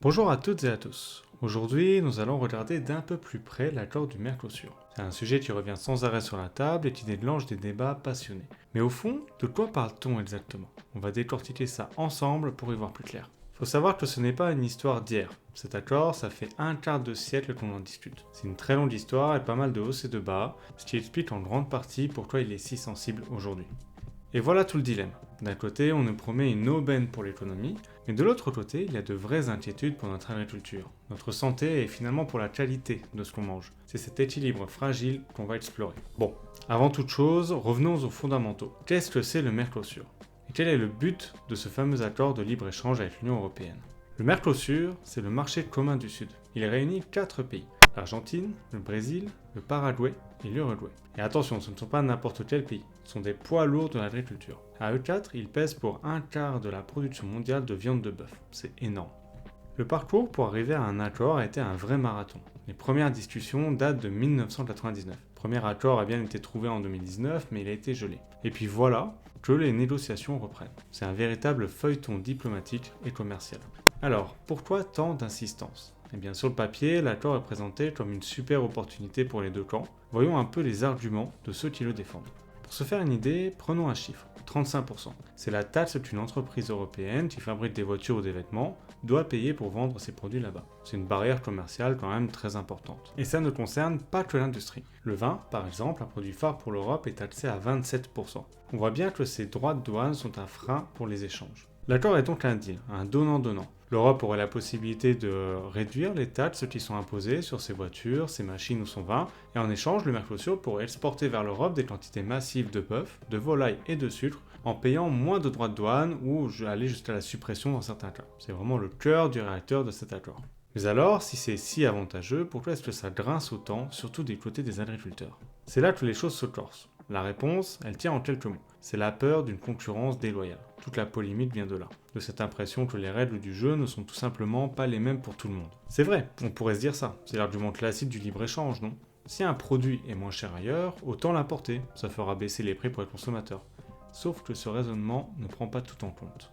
Bonjour à toutes et à tous. Aujourd'hui, nous allons regarder d'un peu plus près l'accord du Mercosur. C'est un sujet qui revient sans arrêt sur la table et qui déclenche des débats passionnés. Mais au fond, de quoi parle-t-on exactement? On va décortiquer ça ensemble pour y voir plus clair. Faut savoir que ce n'est pas une histoire d'hier. Cet accord, ça fait un quart de siècle qu'on en discute. C'est une très longue histoire et pas mal de hauts et de bas, ce qui explique en grande partie pourquoi il est si sensible aujourd'hui. Et voilà tout le dilemme. D'un côté, on nous promet une aubaine pour l'économie, mais de l'autre côté, il y a de vraies inquiétudes pour notre agriculture, notre santé et finalement pour la qualité de ce qu'on mange. C'est cet équilibre fragile qu'on va explorer. Bon, avant toute chose, revenons aux fondamentaux. Qu'est-ce que c'est le Mercosur? Et quel est le but de ce fameux accord de libre-échange avec l'Union européenne? Le Mercosur, c'est le marché commun du Sud. Il réunit 4 pays. L'Argentine, le Brésil, le Paraguay et l'Uruguay. Et attention, ce ne sont pas n'importe quel pays, ce sont des poids lourds de l'agriculture. À eux 4, ils pèsent pour un quart de la production mondiale de viande de bœuf. C'est énorme. Le parcours pour arriver à un accord a été un vrai marathon. Les premières discussions datent de 1999. Le premier accord a bien été trouvé en 2019, mais il a été gelé. Et puis voilà que les négociations reprennent. C'est un véritable feuilleton diplomatique et commercial. Alors, pourquoi tant d'insistance? Eh bien, sur le papier, l'accord est présenté comme une super opportunité pour les deux camps. Voyons un peu les arguments de ceux qui le défendent. Pour se faire une idée, prenons un chiffre, 35%. C'est la taxe qu'une entreprise européenne qui fabrique des voitures ou des vêtements doit payer pour vendre ses produits là-bas. C'est une barrière commerciale quand même très importante. Et ça ne concerne pas que l'industrie. Le vin, par exemple, un produit phare pour l'Europe, est taxé à 27%. On voit bien que ces droits de douane sont un frein pour les échanges. L'accord est donc un deal, un donnant-donnant. L'Europe aurait la possibilité de réduire les taxes qui sont imposées sur ses voitures, ses machines ou son vin, et en échange, le Mercosur pourrait exporter vers l'Europe des quantités massives de bœuf, de volaille et de sucre, en payant moins de droits de douane ou aller jusqu'à la suppression dans certains cas. C'est vraiment le cœur du réacteur de cet accord. Mais alors, si c'est si avantageux, pourquoi est-ce que ça grince autant, surtout des côtés des agriculteurs? C'est là que les choses se corsent. La réponse, elle tient en quelques mots. C'est la peur d'une concurrence déloyale. Toute la polémique vient de là. De cette impression que les règles du jeu ne sont tout simplement pas les mêmes pour tout le monde. C'est vrai, on pourrait se dire ça. C'est l'argument classique du libre-échange, non? Si un produit est moins cher ailleurs, autant l'importer. Ça fera baisser les prix pour les consommateurs. Sauf que ce raisonnement ne prend pas tout en compte.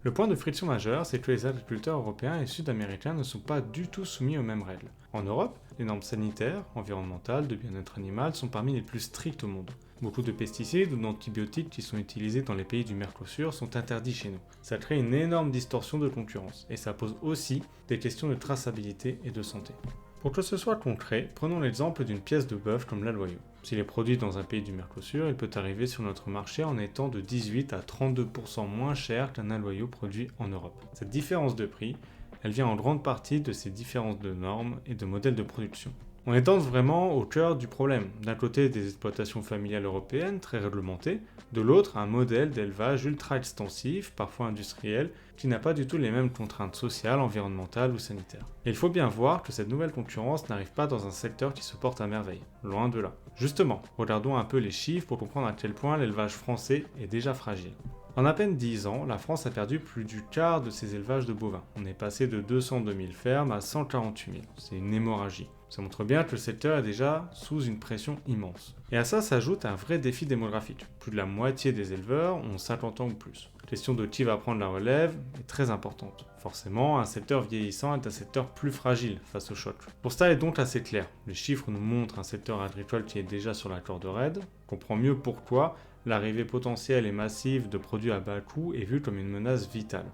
Le point de friction majeur, c'est que les agriculteurs européens et sud-américains ne sont pas du tout soumis aux mêmes règles. En Europe, les normes sanitaires, environnementales, de bien-être animal sont parmi les plus strictes au monde. Beaucoup de pesticides ou d'antibiotiques qui sont utilisés dans les pays du Mercosur sont interdits chez nous. Ça crée une énorme distorsion de concurrence et ça pose aussi des questions de traçabilité et de santé. Pour que ce soit concret, prenons l'exemple d'une pièce de bœuf comme l'aloyau. S'il est produit dans un pays du Mercosur, il peut arriver sur notre marché en étant de 18 à 32% moins cher qu'un aloyau produit en Europe. Cette différence de prix, elle vient en grande partie de ces différences de normes et de modèles de production. On est donc vraiment au cœur du problème. D'un côté, des exploitations familiales européennes très réglementées, de l'autre, un modèle d'élevage ultra extensif, parfois industriel, qui n'a pas du tout les mêmes contraintes sociales, environnementales ou sanitaires. Et il faut bien voir que cette nouvelle concurrence n'arrive pas dans un secteur qui se porte à merveille, loin de là. Justement, regardons un peu les chiffres pour comprendre à quel point l'élevage français est déjà fragile. En à peine 10 ans, la France a perdu plus du quart de ses élevages de bovins. On est passé de 202 000 fermes à 148 000. C'est une hémorragie. Ça montre bien que le secteur est déjà sous une pression immense. Et à ça s'ajoute un vrai défi démographique. Plus de la moitié des éleveurs ont 50 ans ou plus. La question de qui va prendre la relève est très importante. Forcément, un secteur vieillissant est un secteur plus fragile face au choc. Pour ça est donc assez clair. Les chiffres nous montrent un secteur agricole qui est déjà sur la corde raide. On comprend mieux pourquoi l'arrivée potentielle et massive de produits à bas coût est vue comme une menace vitale.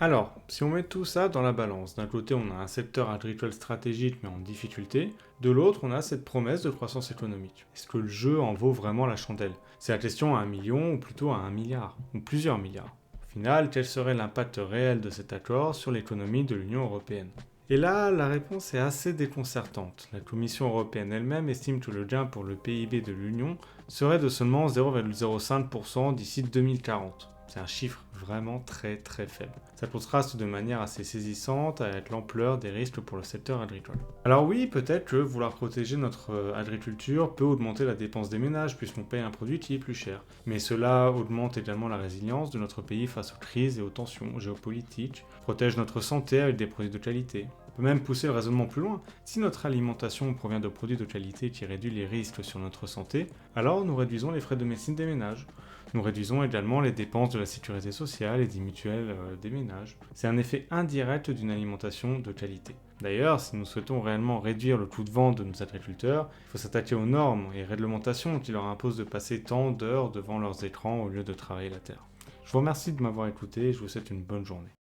Alors, si on met tout ça dans la balance, d'un côté on a un secteur agricole stratégique mais en difficulté, de l'autre on a cette promesse de croissance économique. Est-ce que le jeu en vaut vraiment la chandelle? C'est la question à 1 million ou plutôt à 1 milliard, ou plusieurs milliards. Au final, quel serait l'impact réel de cet accord sur l'économie de l'Union européenne? Et là, la réponse est assez déconcertante. La Commission européenne elle-même estime que le gain pour le PIB de l'Union serait de seulement 0,05% d'ici 2040. C'est un chiffre vraiment très très faible. Ça contraste de manière assez saisissante avec l'ampleur des risques pour le secteur agricole. Alors oui, peut-être que vouloir protéger notre agriculture peut augmenter la dépense des ménages puisqu'on paye un produit qui est plus cher. Mais cela augmente également la résilience de notre pays face aux crises et aux tensions géopolitiques, protège notre santé avec des produits de qualité, peut même pousser le raisonnement plus loin. Si notre alimentation provient de produits de qualité qui réduisent les risques sur notre santé, alors nous réduisons les frais de médecine des ménages. Nous réduisons également les dépenses de la sécurité sociale et des mutuelles des ménages. C'est un effet indirect d'une alimentation de qualité. D'ailleurs, si nous souhaitons réellement réduire le coût de vente de nos agriculteurs, il faut s'attaquer aux normes et réglementations qui leur imposent de passer tant d'heures devant leurs écrans au lieu de travailler la terre. Je vous remercie de m'avoir écouté et je vous souhaite une bonne journée.